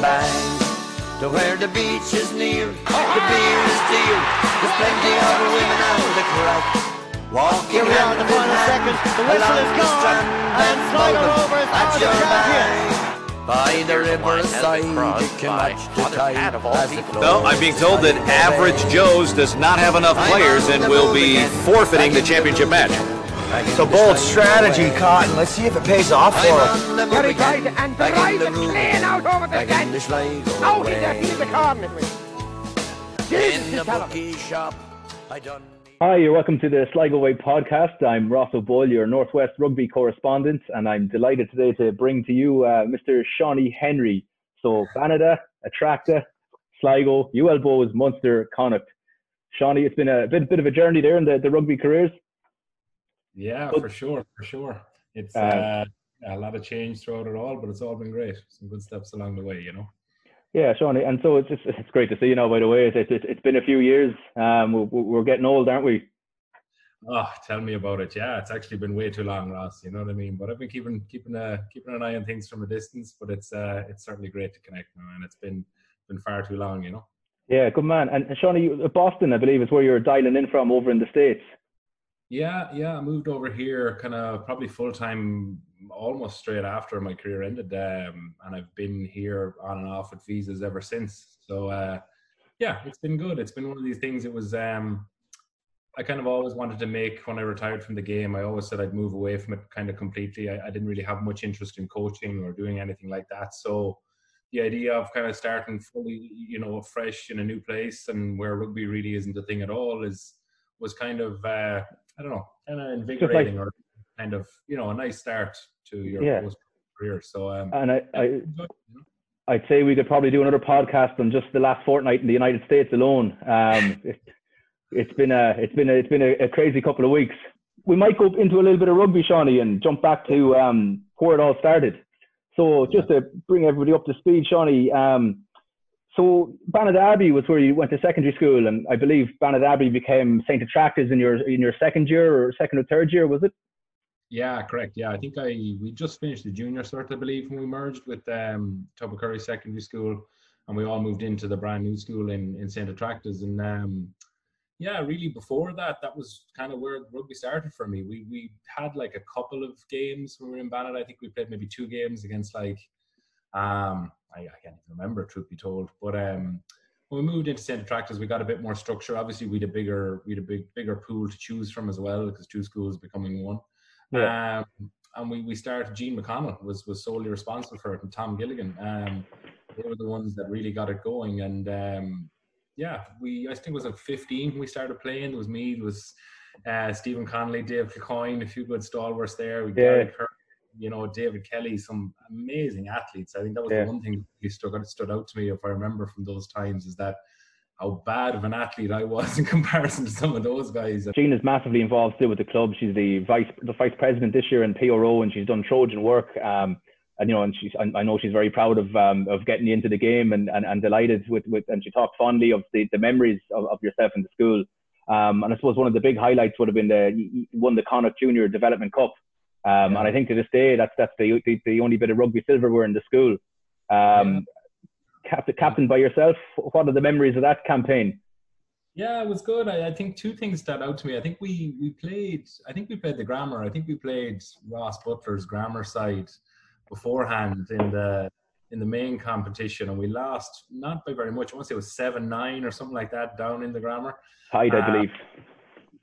bang. To where the beach is near, the beer is dear. There's plenty of women on the crack. Walking here on the final second, the whistle is gone, and Sligo Rovers are the champions. By the riverside, you can watch the tide as it flows. No, I'm being told that Average Joe's does not have enough players and will be forfeiting the championship match. It's a bold strategy, Cotton. Let's see if it pays off for him. Gary drives it and drives it clean out over the stand. Out in there, he's the corner. In the bookie shop, I done. Hi, you're welcome to the Sligo Way podcast. I'm Ross O'Boyle, your Northwest Rugby correspondent, and I'm delighted today to bring to you Mr. Seany Henry. So, St Attractas, Sligo, UL Bows, Munster, Connacht. Seany, it's been a bit of a journey there in the rugby careers. Yeah, for sure. It's a lot of change throughout it all, but it's all been great. Some good steps along the way, you know. Yeah, Seany, and so it's great to see you now. By the way, it's been a few years. We're getting old, aren't we? Oh, tell me about it. Yeah, it's actually been way too long, Ross. You know what I mean. But I've been keeping an eye on things from a distance. But it's certainly great to connect now, and it's been far too long, you know. Yeah, good man. And Seany, Boston, I believe, is where you're dialing in from over in the States. Yeah. I moved over here kind of probably full-time almost straight after my career ended. And I've been here on and off with visas ever since. So, it's been good. It's been one of these things. It was, I kind of always wanted to make when I retired from the game. I always said I'd move away from it kind of completely. I didn't really have much interest in coaching or doing anything like that. So the idea of kind of starting fully, fresh in a new place and where rugby really isn't a thing at all was kind of, kind of invigorating or kind of, a nice start to your career. So, and I'd say we could probably do another podcast on just the last fortnight in the United States alone. It's been a crazy couple of weeks. We might go into a little bit of rugby, Seany, and jump back to where it all started. So just to bring everybody up to speed, Seany, so Abbey was where you went to secondary school, and I believe Abbey became St Attractas in your second year or second or third year, was it? Yeah, correct. Yeah, I think we just finished the junior cert, I believe, when we merged with Tubbercurry Secondary School, and we all moved into the brand new school in St Attractas. And really before that was kind of where rugby started for me. We had like a couple of games when we were in Banat. I think we played maybe 2 games against I can't even remember, truth be told. But when we moved into St Attractas, we got a bit more structure. Obviously, we had a bigger pool to choose from as well, because 2 schools becoming 1. Yeah. And we started. Gene McConnell was solely responsible for it, and Tom Gilligan. They were the ones that really got it going. And I think it was at 15 we started playing. There was me, there was Stephen Connolly, Dave Kilcoyne, a few good stalwarts there. We Gary Kirk, David Kelly, some amazing athletes. I think that was the one thing that stood out to me, if I remember from those times, is that how bad of an athlete I was in comparison to some of those guys. Jean is massively involved still with the club. She's the vice president this year in PRO, and she's done Trojan work. And I know she's very proud of getting you into the game, and delighted with and she talked fondly of the memories of yourself in the school. And I suppose one of the big highlights would have been you won the Connacht Junior Development Cup. And I think to this day that's the only bit of rugby silverware in the school. Captain by yourself. What are the memories of that campaign? Yeah, it was good. I think 2 things stood out to me. I think we played the grammar. I think we played Ross Butler's grammar side beforehand in the main competition, and we lost not by very much. I want to say it was 7-9 or something like that down in the grammar. Hyde, I believe.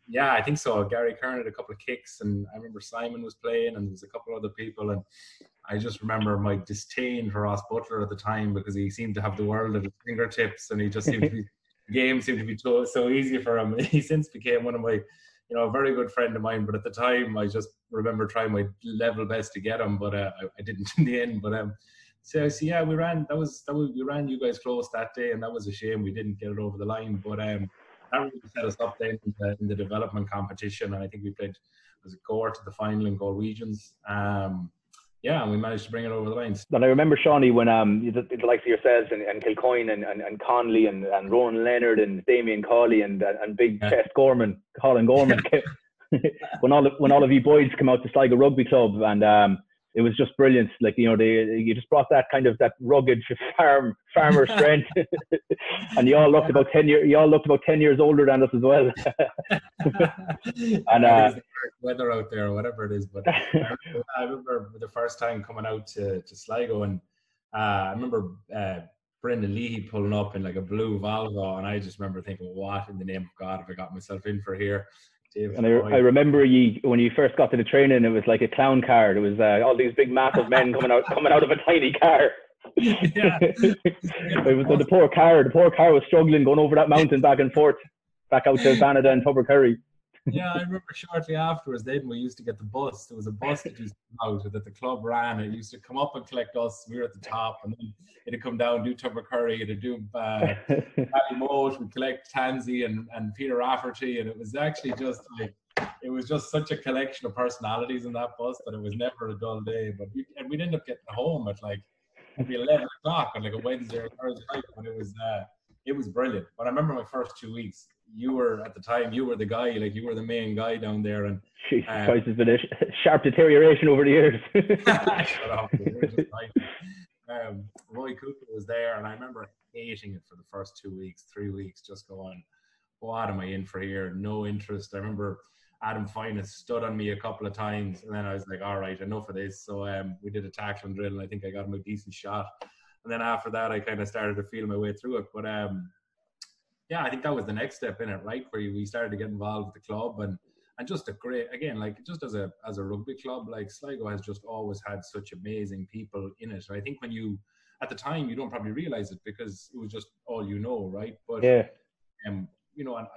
Yeah, I think so. Gary Kern had a couple of kicks, and I remember Simon was playing, and there was a couple other people, and I just remember my disdain for Ross Butler at the time, because he seemed to have the world at his fingertips, and he just seemed to be the game seemed to be so easy for him. He since became one of my, a very good friend of mine, but at the time I just remember trying my level best to get him, but I didn't in the end. But we ran you guys close that day, and that was a shame we didn't get it over the line. But that really set us up then in the development competition, and I think we played Gore to the final in Galwegians. And we managed to bring it over the lines. And I remember, Seany, when the likes of yourselves and Kilcoyne and Conley and Ronan Leonard and Damien Cawley and big chest Gorman, Colin Gorman, when all of you boys come out to Sligo Rugby Club, and it was just brilliant. Like, you just brought that kind of that rugged farmer strength, and you all looked about 10 years older than us as well. And it was the weather out there or whatever it is. But I remember the first time coming out to Sligo, and I remember Brendan Leahy pulling up in like a blue Volvo, and I just remember thinking, what in the name of God have I got myself in for here? And I remember when you first got to the training, it was like a clown car. It was all these big, massive men coming out of a tiny car. Yeah. It was the poor car. The poor car was struggling going over that mountain back and forth, back out to Canada and Tubbercurry. Yeah, I remember shortly afterwards, then we used to get the bus. There was a bus that used to come out that the club ran. It used to come up and collect us. We were at the top, and then it'd come down, do Tubbercurry, it'd do Ballymote, we'd collect Tansy and Peter Rafferty, and it was actually just like, it was just such a collection of personalities in that bus that it was never a dull day. But we'd end up getting home at like maybe 11 o'clock on like a Wednesday or Thursday night, but it was brilliant. But I remember my first 2 weeks. You were the guy, like you were the main guy down there, and Christ, there's been a sharp deterioration over the years. Shut up! Roy Cooper was there, and I remember hating it for the first 2 weeks, 3 weeks, just going, "What am I in for here? No interest." I remember Adam Fiennes stood on me a couple of times, and then I was like, "All right, enough of this." So we did a tackling drill, and I think I got him a decent shot. And then after that, I kind of started to feel my way through it, but. Yeah, I think that was the next step in it, right? Where we started to get involved with the club, and just a great, again, like just as a rugby club, like Sligo has just always had such amazing people in it. I think when at the time, you don't probably realize it because it was just all right? But yeah, and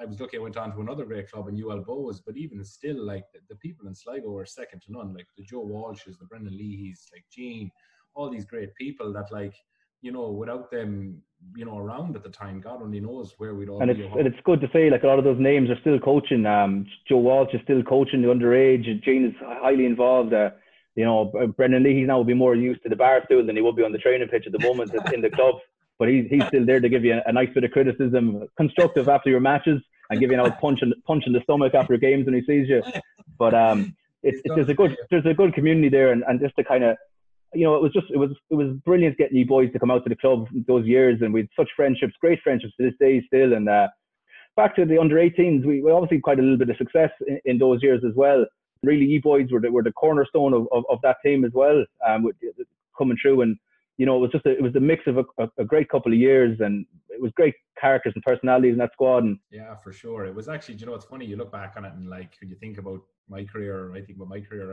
I was lucky. I went on to another great club in UL Bows, but even still, like the people in Sligo are second to none. Like the Joe Walshes, the Brendan Leahys, like Gene, all these great people that like. Without them, around at the time, God only knows where we'd all be. And it's good to say, like, a lot of those names are still coaching. Joe Walsh is still coaching the underage. Gene is highly involved. Brendan Leahy now will be more used to the bar stool than he would be on the training pitch at the moment in the club. But he's still there to give you a nice bit of criticism, constructive after your matches, and give you a punch in the stomach after games when he sees you. But there's a good community there, and just to kind of. It was brilliant getting you boys to come out to the club those years, and we had such friendships, great friendships to this day still. And back to the under 18s, we obviously had quite a little bit of success in those years as well. Really, you boys were the cornerstone of that team as well, coming through. And it was a mix of a great couple of years, and it was great characters and personalities in that squad. And yeah, for sure, it was actually. It's funny, you look back on it, and like when you think about my career, I think about my career,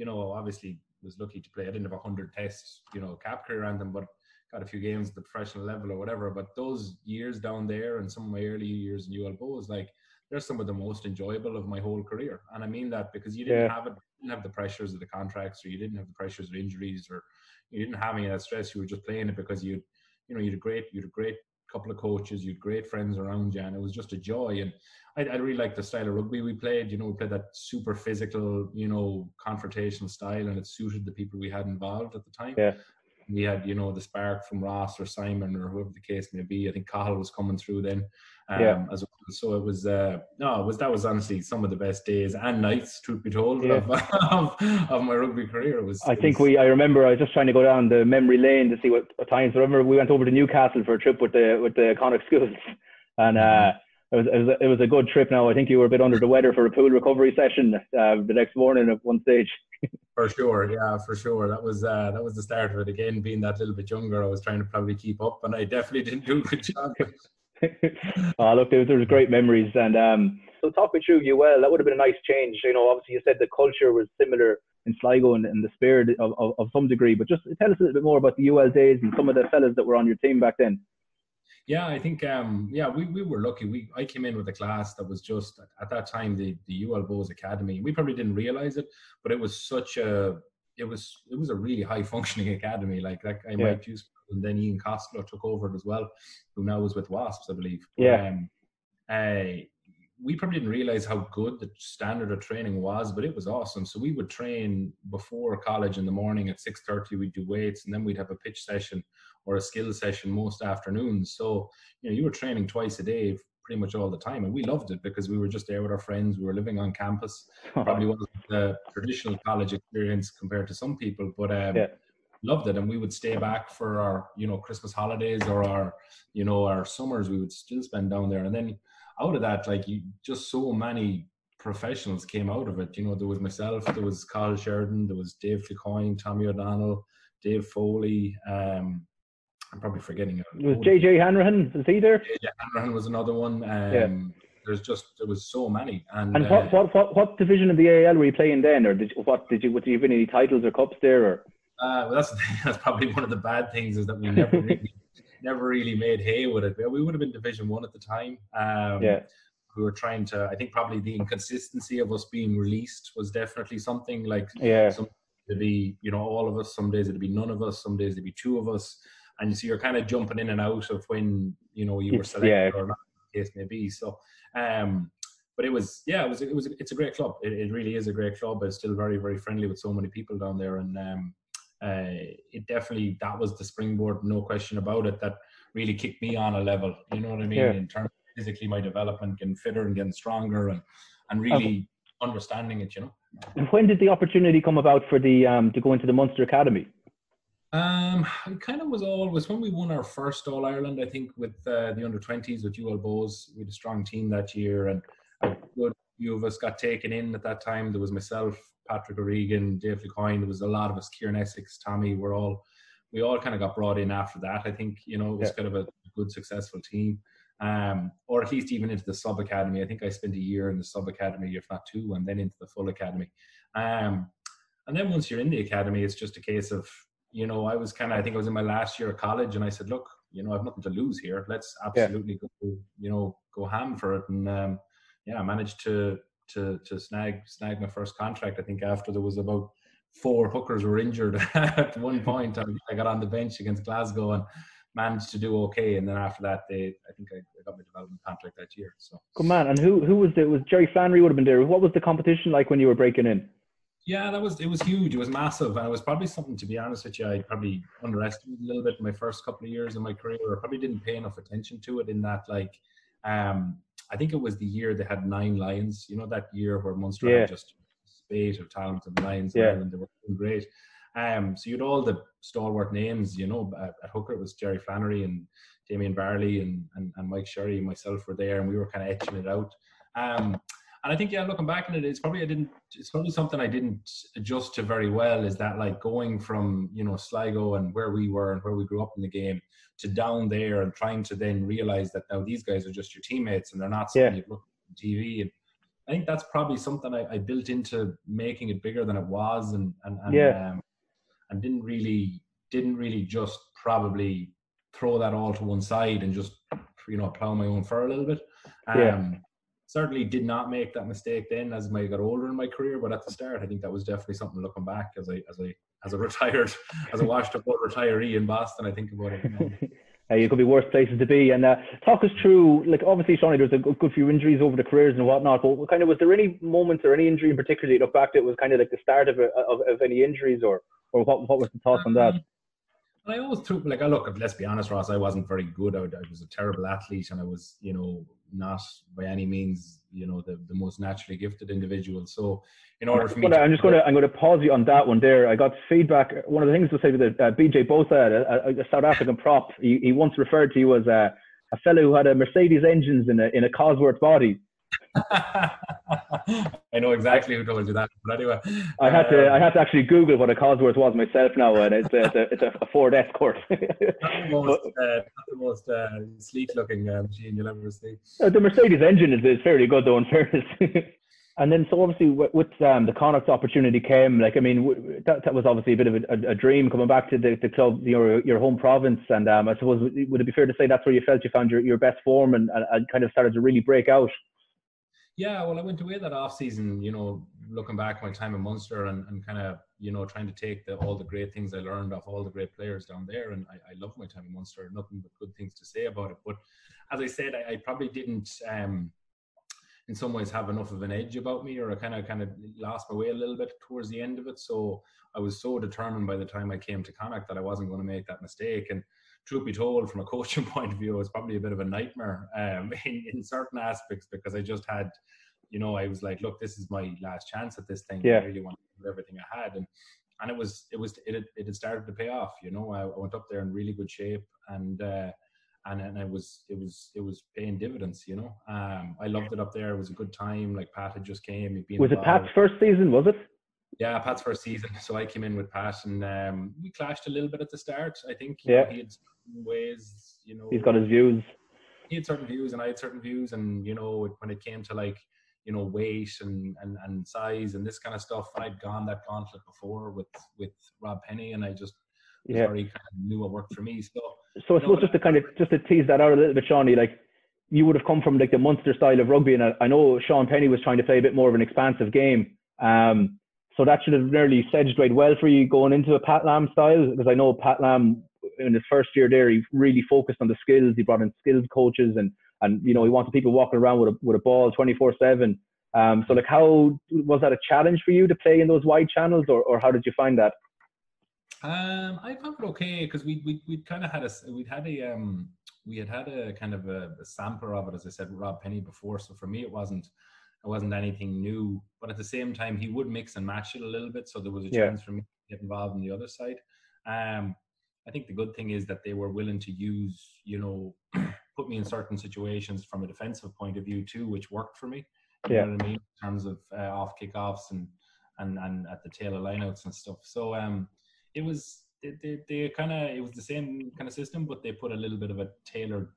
obviously. Was lucky to play. I didn't have 100 tests, cap career anthem, but got a few games at the professional level or whatever. But those years down there and some of my early years in UL Bows, like they're some of the most enjoyable of my whole career. And I mean that because you didn't have the pressures of the contracts, or you didn't have the pressures of injuries, or you didn't have any of that stress. You were just playing it because you had a great couple of coaches, you had great friends around you, and it was just a joy. And I really liked the style of rugby we played. We played that super physical, confrontational style, and it suited the people we had involved at the time. Yeah. We had, the spark from Ross or Simon or whoever the case may be. I think Cahill was coming through then. As well. So it was, that was honestly some of the best days and nights, truth be told, of my rugby career. I remember I was just trying to go down the memory lane to see what times. I remember we went over to Newcastle for a trip with the Connacht schools, and it was a good trip. Now I think you were a bit under the weather for a pool recovery session the next morning at one stage. For sure, yeah, for sure. That was the start of it. Again, being that little bit younger, I was trying to probably keep up, and I definitely didn't do a good job. Look, there was great memories, and so talk me through UL. That would have been a nice change. Obviously you said the culture was similar in Sligo and the spirit of some degree, but just tell us a little bit more about the UL days and some of the fellas that were on your team back then. Yeah, I think we were lucky. I came in with a class that was just at that time the UL Bows Academy. We probably didn't realize it, but it was a really high functioning academy. Like that guy Mike Juice, and then Ian Costello took over it as well, who now is with Wasps, I believe. We probably didn't realize how good the standard of training was, but it was awesome. So we would train before college in the morning at 6:30. We'd do weights, and then we'd have a pitch session or a skill session most afternoons. So you were training twice a day pretty much all the time, and we loved it because we were just there with our friends. We were living on campus. Probably wasn't the traditional college experience compared to some people, but loved it. And we would stay back for our, Christmas holidays or our summers. We would still spend down there. And then out of that, just so many professionals came out of it. There was myself, there was Carl Sheridan, there was Dave Ficoyne, Tommy O'Donnell, Dave Foley. I'm probably forgetting it. Was JJ Hanrahan? Was he there? JJ Hanrahan was another one. There was so many. And what division of the AAL were you playing then, or did you have any titles or cups there? Or well, that's probably one of the bad things, is that we never really made hay with it. We would have been Division 1 at the time. We were trying to, I think probably the inconsistency of us being released was definitely something. Some it'd be, all of us, some days it'd be none of us, some days it'd be two of us. And you see, you're kind of jumping in and out of when, you were selected or not, the case may be. So, but it's a great club. It really is a great club. It's still very, very friendly with so many people down there. And it definitely, that was the springboard, no question about it, that really kicked me on a level, you know what I mean, in terms of physically my development, getting fitter and getting stronger and really understanding it, And when did the opportunity come about for the to go into the Munster Academy? It kind of was always when we won our first All Ireland, I think, with the under-20s with UL Bows. We had a strong team that year, and a good few of us got taken in at that time. There was myself, Patrick O'Regan, Dave Ficoyne. There was a lot of us, Kieran Essex, Tommy. We all kind of got brought in after that. I think, it was kind of a good, successful team. Or at least even into the sub academy. I think I spent a year in the sub academy, if not two, and then into the full academy. And then once you're in the academy, it's just a case of, I think I was in my last year of college, and I said, look, I have nothing to lose here. Let's absolutely go ham for it. And I managed to snag my first contract. I think after there was about 4 hookers were injured at one point. I got on the bench against Glasgow and managed to do okay. And then after that, I think I got my development contract that year. So good man. And who was it? Was Jerry Flannery would have been there? What was the competition like when you were breaking in? Yeah, it was huge. It was massive, and it was probably something, to be honest with you, I probably underestimated a little bit in my first couple of years of my career. I probably didn't pay enough attention to it, in that, I think it was the year they had 9 Lions. That year where Munster had just a spate of talented Lions, and they were doing great. So you had all the stalwart names, at hooker it was Jerry Flannery and Damien Barley and Mike Sherry and myself were there, and we were kind of etching it out. And I think, looking back on it, it's probably something I didn't adjust to very well, is that going from, Sligo and where we were and where we grew up in the game to down there, and trying to then realize that now these guys are just your teammates and they're not something you've looked at on TV. And I think that's probably something I built into making it bigger than it was, and didn't really just probably throw that all to one side and just, plow my own fur a little bit. Certainly did not make that mistake then as I got older in my career, but at the start, I think that was definitely something, looking back as a washed up old retiree in Boston, I think about it. You could be worse places to be. And talk us through, obviously, Seany, there's a good few injuries over the careers and whatnot, but was there any moments or any injury in particular that you look back that was kind of like the start of any injuries, or what was the thoughts on that? I always took, let's be honest, Ross, I wasn't very good. I was a terrible athlete, and I was, not by any means, the most naturally gifted individual. So in order for me I'm going to pause you on that one there. I got feedback. One of the things to say with BJ Bosa, a South African prop, he once referred to you as a fellow who had a Mercedes engines in a Cosworth body. I know exactly who told you that, but anyway, I had to actually Google what a Cosworth was myself now, and it's a Ford Escort. Not the most sleek-looking machine you'll ever see. The Mercedes engine is fairly good, though, in fairness. And then, so obviously, with the Connacht opportunity came, that was obviously a bit of a dream, coming back to the club, your home province. And I suppose, would it be fair to say that's where you felt you found your best form and kind of started to really break out? Yeah, well, I went away that off season, looking back my time in Munster and kind of, trying to take all the great things I learned off all the great players down there. And I loved my time in Munster, nothing but good things to say about it. But as I said, I probably didn't in some ways have enough of an edge about me, or I kind of lost my way a little bit towards the end of it. So I was so determined by the time I came to Connacht that I wasn't going to make that mistake. And truth be told, from a coaching point of view, it was probably a bit of a nightmare in certain aspects, because I just had, I was like, look, this is my last chance at this thing. Yeah. I really want to do everything I had. And it had started to pay off. I went up there in really good shape, and it was paying dividends. I loved it up there. It was a good time. Like, Pat had just came. Was it Pat's first season? Was it? Yeah, Pat's first season. So I came in with Pat, and we clashed a little bit at the start. I think he had certain ways. He's got his views. He had certain views, and I had certain views. And when it came to like, weight and size and this kind of stuff, I'd gone that gauntlet before with Rob Penny, and I just very kind of knew what worked for me. So I suppose just to tease that out a little bit, Seany, like, you would have come from like the Munster style of rugby, and I know Sean Penny was trying to play a bit more of an expansive game. So that should have nearly segued well for you going into a Pat Lam style, because I know Pat Lam in his first year there, he really focused on the skills. He brought in skills coaches, and he wanted people walking around with a ball 24/7. So like, how was that a challenge for you to play in those wide channels, or how did you find that? I found it okay, because we kind of had a kind of a sampler of it, as I said, with Rob Penny before. So for me, it wasn't anything new, but at the same time, he would mix and match it a little bit. So there was a chance for me to get involved on the other side. I think the good thing is that they were willing to use, put me in certain situations from a defensive point of view too, which worked for me. You know what I mean? In terms of off kickoffs and at the tail of lineouts and stuff. So it was it was the same kind of system, but they put a little bit of a tailored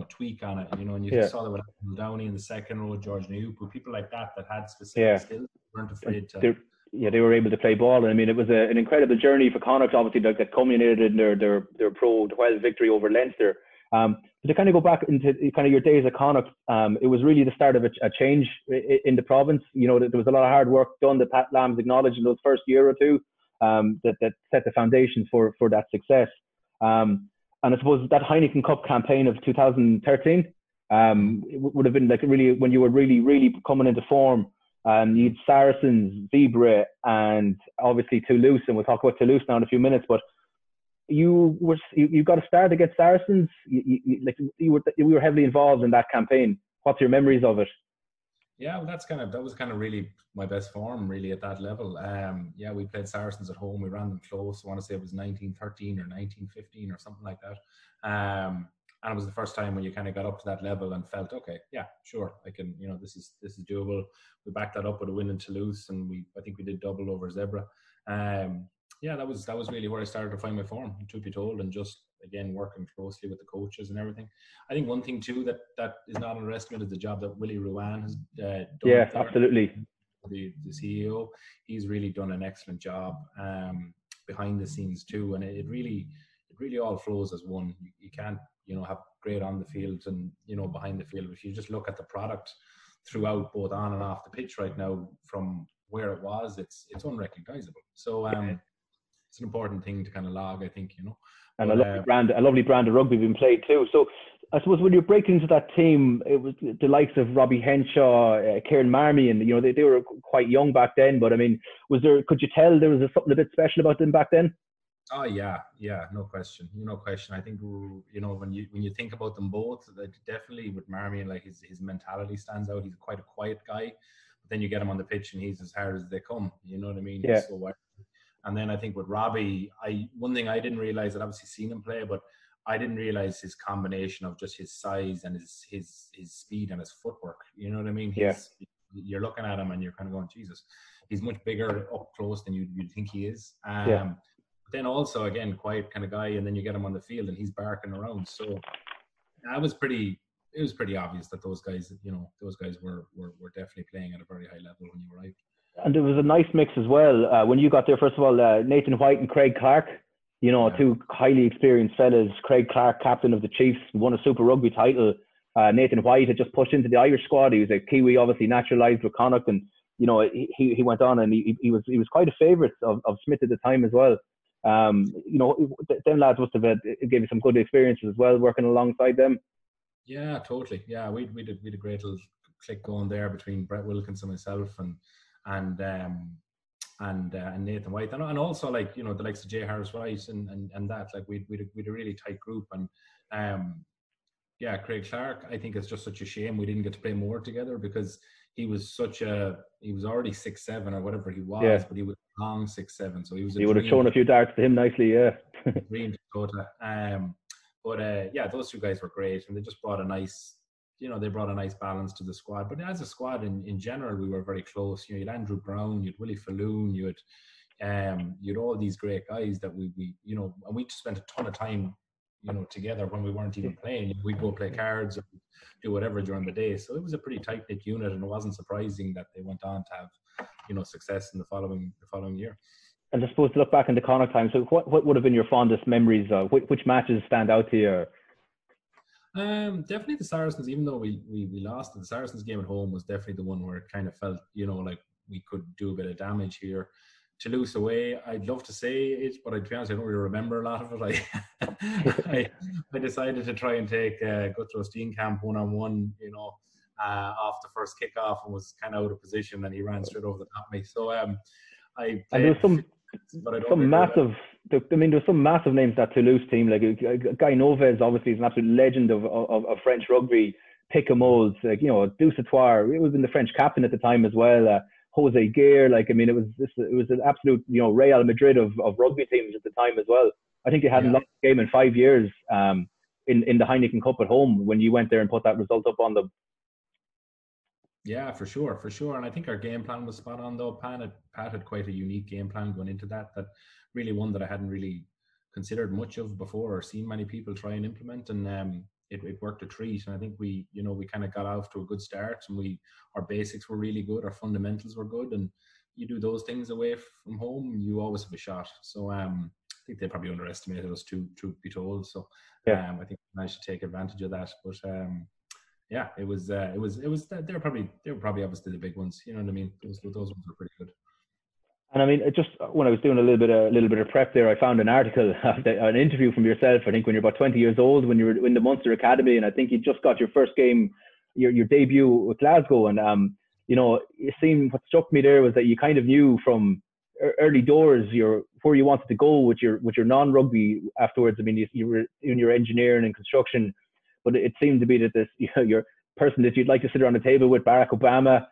tweak on it, and you saw that with Downey in the second row, George Niupu, people like that had specific skills, weren't afraid to. They were able to play ball, and I mean, it was an incredible journey for Connacht, obviously, that culminated in their Pro 12 victory over Leinster. But to kind of go back into kind of your days at Connacht, it was really the start of a change in the province. There was a lot of hard work done that Pat Lam's acknowledged in those first year or two, that set the foundations for that success. And I suppose that Heineken Cup campaign of 2013 it would have been like really when you were really coming into form. You'd Saracens, Zebra, and obviously Toulouse, and we'll talk about Toulouse now in a few minutes. But you got a start against Saracens. You were heavily involved in that campaign. What's your memories of it? Yeah, well, that was kind of really my best form really at that level. We played Saracens at home. We ran them close. I want to say it was 1913 or 1915 or something like that. And it was the first time when you kind of got up to that level and felt, okay, yeah, sure, I can, this is doable. We backed that up with a win in Toulouse, and I think we did double over Zebra. That was really where I started to find my form, truth be told, and just again working closely with the coaches and everything. I think one thing too that is not underestimated is the job that Willie Ruan has done. Yeah, absolutely. The CEO, he's really done an excellent job behind the scenes too, and it really all flows as one. You can't have great on the field and behind the field. If you just look at the product throughout, both on and off the pitch right now, from where it was, it's unrecognizable. So it's an important thing to kind of log, I think, And a lovely brand of rugby being played too. So I suppose when you break into that team, it was the likes of Robbie Henshaw, Kieran Marmion. They were quite young back then, but I mean, could you tell there was something a bit special about them back then? Oh yeah, no question. I think when you think about them both, definitely with Marmion, like his mentality stands out. He's quite a quiet guy, but then you get him on the pitch and he's as hard as they come. You know what I mean? Yeah. He's so wild. And then I think with Robbie, one thing I didn't realize, I'd obviously seen him play, but I didn't realize his combination of just his size and his speed and his footwork. You know what I mean? You're looking at him and you're kind of going, Jesus, he's much bigger up close than you'd think he is. Then also, again, quiet kind of guy, and then you get him on the field and he's barking around. So it was pretty obvious that those guys were definitely playing at a very high level when you arrived. And there was a nice mix as well. When you got there, first of all, Nathan White and Craig Clark, two highly experienced fellas. Craig Clark, captain of the Chiefs, won a Super Rugby title. Nathan White had just pushed into the Irish squad. He was a Kiwi, obviously naturalised with Connacht, and he went on and he was quite a favourite of Smith at the time as well. Them lads must have gave you some good experiences as well, working alongside them. Yeah, totally. Yeah, we did a great little click going there between Brett Wilkins and myself and Nathan White, and also like, you know, the likes of Jay Harris White and that, like we'd a really tight group. And yeah, Craig Clark, I think it's just such a shame we didn't get to play more together, because he was already 6'7" or whatever he was, but he was long 6'7", so he would have thrown a few darts to him nicely, yeah. Dream Dakota. But yeah, those two guys were great, and they just brought a nice, you know, they brought a nice balance to the squad. But as a squad in general, we were very close. You know, you had Andrew Brown, you had Willie Falloon, you had all these great guys that we you know, and we just spent a ton of time, you know, together when we weren't even playing. We'd go play cards or do whatever during the day. So it was a pretty tight-knit unit, and it wasn't surprising that they went on to have, you know, success in the following year. And I suppose to look back in the Connacht time, so what would have been your fondest memories? Which matches stand out to you? Definitely the Saracens. Even though we lost, the Saracens game at home was definitely the one where it kind of felt, you know, like we could do a bit of damage here. Toulouse away, I'd love to say it, but to be honest, I don't really remember a lot of it. I decided to try and take Guthrie Steenkamp one-on-one, you know, off the first kickoff, and was kind of out of position, and he ran straight over the top of me. So I played, and there's some massive names that Toulouse team, like Guy Noves obviously is an absolute legend of French rugby. Picamolds, like, you know, Dusatoir, it was in the French captain at the time as well. Jose Guerre, like, I mean, it was an absolute, you know, Real Madrid of rugby teams at the time as well. I think they hadn't lost a game in 5 years in the Heineken Cup at home when you went there and put that result up on them. Yeah, for sure. And I think our game plan was spot on, though. Pat had quite a unique game plan going into that really one that I hadn't really considered much of before or seen many people try and implement, and it worked a treat. And I think we kind of got off to a good start, and our basics were really good, our fundamentals were good, and you do those things away from home, you always have a shot. So I think they probably underestimated us, truth be told. So I think we managed to take advantage of that. But yeah, it was they were probably obviously the big ones. You know what I mean? Those ones were pretty good. And I mean, just when I was doing a little bit of prep there, I found an article, an interview from yourself, I think when you're about 20 years old, when you were in the Munster Academy, and I think you just got your first game, your debut with Glasgow. And, you know, it seemed, what struck me there was that you kind of knew from early doors where you wanted to go with your non-rugby afterwards. I mean, you were in your engineering and construction, but it seemed to be that this, you know, your person that you'd like to sit around the table with, Barack Obama,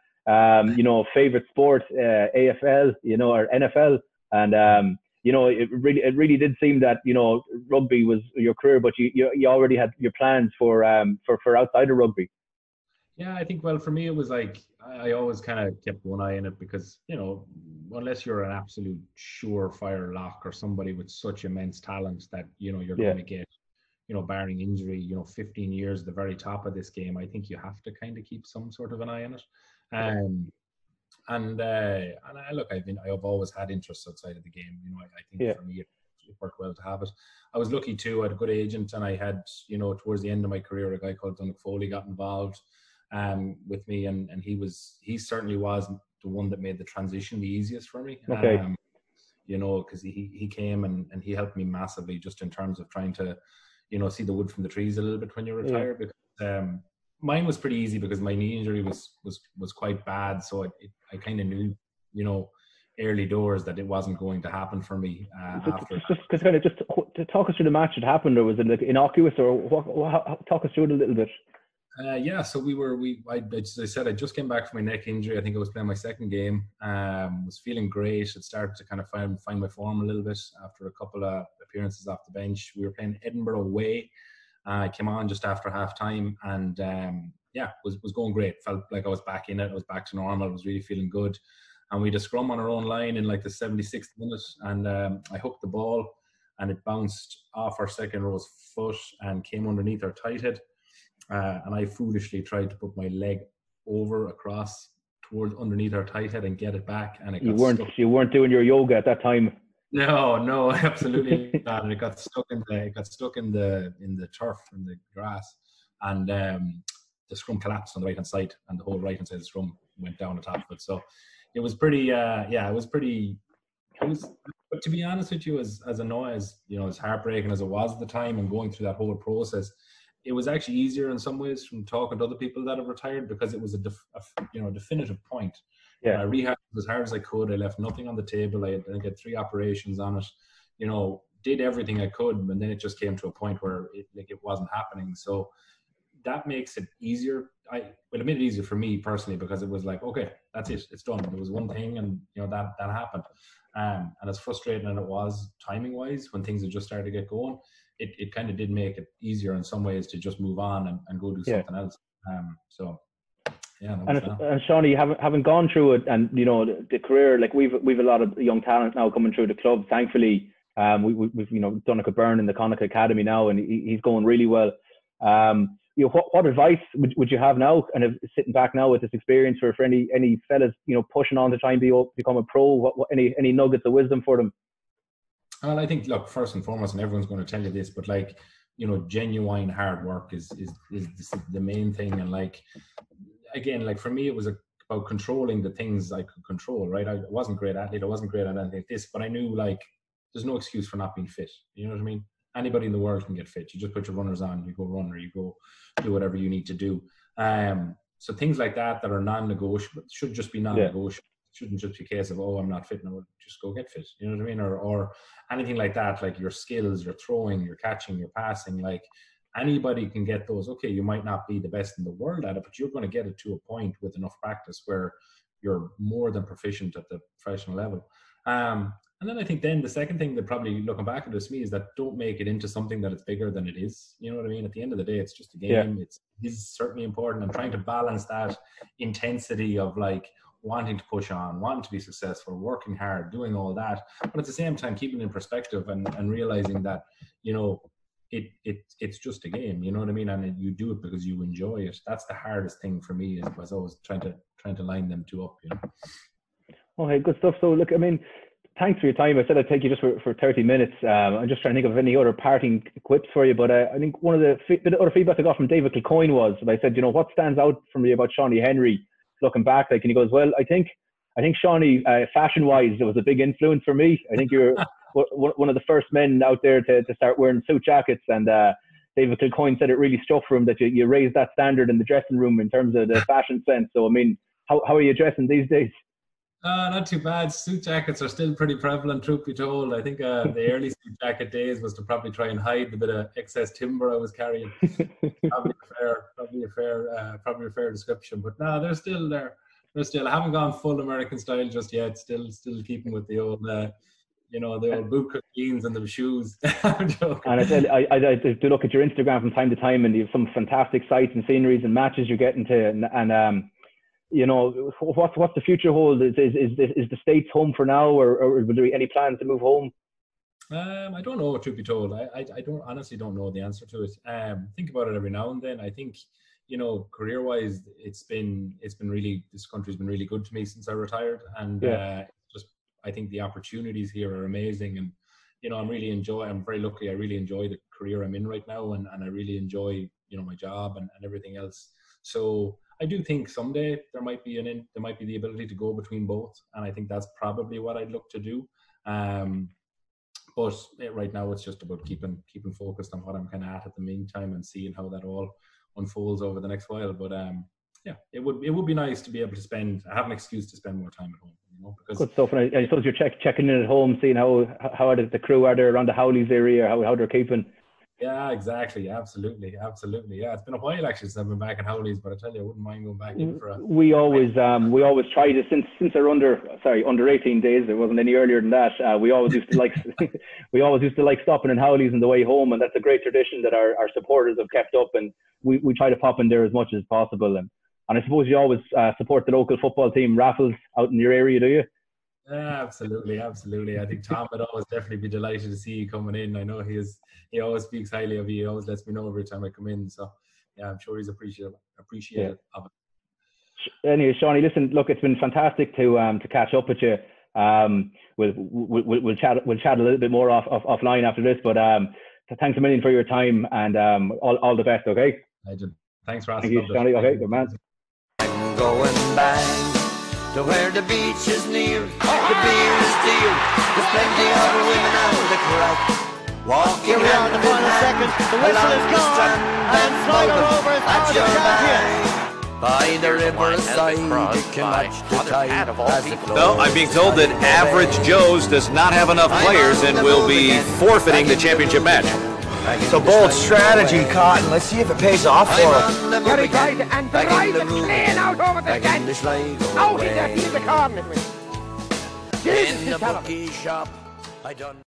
you know, favorite sport, AFL, you know, or NFL. And, you know, it really did seem that, you know, rugby was your career, but you already had your plans for outside of rugby. Yeah, I think, well, for me, it was like, I always kind of kept one eye on it, because, you know, unless you're an absolute surefire lock or somebody with such immense talent that, you know, you're going to get, you know, barring injury, you know, 15 years at the very top of this game, I think you have to kind of keep some sort of an eye on it. And look, I've always had interests outside of the game. You know, I think for me, it worked well to have it. I was lucky too. I had a good agent, and I had, you know, towards the end of my career, a guy called Donald Foley got involved with me, and he certainly was the one that made the transition the easiest for me. Okay. You know, because he came and he helped me massively, just in terms of trying to, you know, see the wood from the trees a little bit when you retire. Because mine was pretty easy, because my knee injury was quite bad, so I kind of knew, you know, early doors that it wasn't going to happen for me. After just kind of just to talk us through the match that happened, or was it like innocuous, or talk us through it a little bit? Yeah, so as I said, I just came back from my neck injury. I think I was playing my second game. Was feeling great. It started to kind of find my form a little bit after a couple of appearances off the bench. We were playing Edinburgh away. I came on just after half time, and was going great. Felt like I was back in it. I was back to normal. I was really feeling good. And we had a scrum on our own line in like the 76th minute, and I hooked the ball, and it bounced off our second row's foot and came underneath our tight head. And I foolishly tried to put my leg across towards underneath our tight head and get it back, and you weren't doing your yoga at that time. No, absolutely not. And it got stuck in the turf, in the grass, and the scrum collapsed on the right hand side, and the whole right hand side of the scrum went down the top of it. So it was pretty. But to be honest with you, as annoying as, you know, as heartbreaking as it was at the time, and going through that whole process, it was actually easier in some ways from talking to other people that have retired, because it was a definitive point. Yeah. I rehabbed as hard as I could. I left nothing on the table. I had 3 operations on it. You know, did everything I could, and then it just came to a point where it wasn't happening. So that makes it easier. It made it easier for me personally, because it was like, okay, that's it. It's done. It was one thing, and you know that happened. And as frustrating as it was timing wise, when things had just started to get going, it kind of did make it easier in some ways to just move on and go do something else. So yeah. And Seany, having gone through it, and you know the career, like we've a lot of young talent now coming through the club. Thankfully, we've you know Donnacha Byrne in the Connacht Academy now, and he's going really well. You know, what advice would you have now, kind of sitting back now with this experience, for any fellas, you know, pushing on to try and become a pro? Any nuggets of wisdom for them? Well, I think, look, first and foremost, and everyone's going to tell you this, but like, you know, genuine hard work is the main thing. And like, again, like for me, it was about controlling the things I could control, right? I wasn't a great athlete. I wasn't great at anything like this, but I knew like there's no excuse for not being fit. You know what I mean? Anybody in the world can get fit. You just put your runners on, you go run, or you go do whatever you need to do. So things like that are non-negotiable should just be non-negotiable. It shouldn't just be a case of, oh, I'm not fit, no, just go get fit. You know what I mean? Or anything like that, like your skills, your throwing, your catching, your passing, like anybody can get those. Okay, you might not be the best in the world at it, but you're going to get it to a point with enough practice where you're more than proficient at the professional level. And then I think then the second thing that probably looking back at this me is that don't make it into something that it's bigger than it is. You know what I mean? At the end of the day, it's just a game. Yeah. It is certainly important, and trying to balance that intensity of like wanting to push on, wanting to be successful, working hard, doing all that, but at the same time keeping it in perspective and realizing that, you know, it's just a game. You know what I mean? And you do it because you enjoy it. That's the hardest thing for me, is always trying to line them two up. You know. Okay, good stuff. So look, I mean, thanks for your time. I said I'd take you just for 30 minutes. I'm just trying to think of any other parting quips for you. But I think one of the other feedback I got from David Kilcoyne was, I said, you know, what stands out for me about Seany Henry looking back? Like, and he goes, well, I think Seany, fashion-wise, there was a big influence for me. I think you're one of the first men out there to start wearing suit jackets. And David Kilcoyne said it really struck for him that you raised that standard in the dressing room in terms of the fashion sense. So, I mean, how are you dressing these days? Not too bad. Suit jackets are still pretty prevalent, truth be told. I think the early suit jacket days was to probably try and hide the bit of excess timber I was carrying. Probably a fair description. But no, they're still there. I haven't gone full American style just yet. Still keeping with the old, the old bootcut jeans and the shoes. And I tell you, I do look at your Instagram from time to time, and you have some fantastic sights and sceneries and matches you're getting to, and you know, what's the future hold? Is the States home for now, or will there be any plans to move home? I don't know, truth be told. I honestly don't know the answer to it. Think about it every now and then. I think, you know, career-wise, it's been really, this country's been really good to me since I retired, and I think the opportunities here are amazing, and you know, I'm very lucky. I really enjoy the career I'm in right now, and I really enjoy, you know, my job and everything else. So I do think someday there might be the ability to go between both, and I think that's probably what I'd look to do. But right now it's just about keeping focused on what I'm kind of at the meantime, and seeing how that all unfolds over the next while. But it would be nice to be able to have an excuse to spend more time at home. You know, because good stuff. And I suppose you're checking in at home, seeing how the crew are there around the Howleys area, how they're keeping. Yeah, exactly. Absolutely. Yeah, it's been a while actually since I've been back in Howleys, but I tell you, I wouldn't mind going back in for a... We always tried it since our under 18 days. It wasn't any earlier than that. We always used to like stopping in Howleys on the way home, and that's a great tradition that our supporters have kept up, and we try to pop in there as much as possible. And I suppose you always support the local football team raffles out in your area, do you? Yeah, absolutely. I think Tom would always definitely be delighted to see you coming in. I know he always speaks highly of you. He always lets me know every time I come in. So yeah, I'm sure he's appreciative of it. Anyway, Seany, listen, look, it's been fantastic to catch up with you. We'll chat a little bit more offline after this, but thanks a million for your time, and all the best. Okay. Thanks, Ross. Thank you, Seany. Okay, good man. I'm going back to where the beach is near, the beer is dear, there's plenty of women on the crack. Walking Here we are in the final second. The whistle is gone, and Sligo Rovers are the champions. By the riverside, it can match the tide as it flows. No, I'm being told that Average Joe's does not have enough players and will be forfeiting the championship match. It's a bold strategy, Cotton. Let's see if it pays off for him. Here he goes, and drives it clean out over the fence. Out in there, he's the corner. Jesus, in the bookie shop, I done.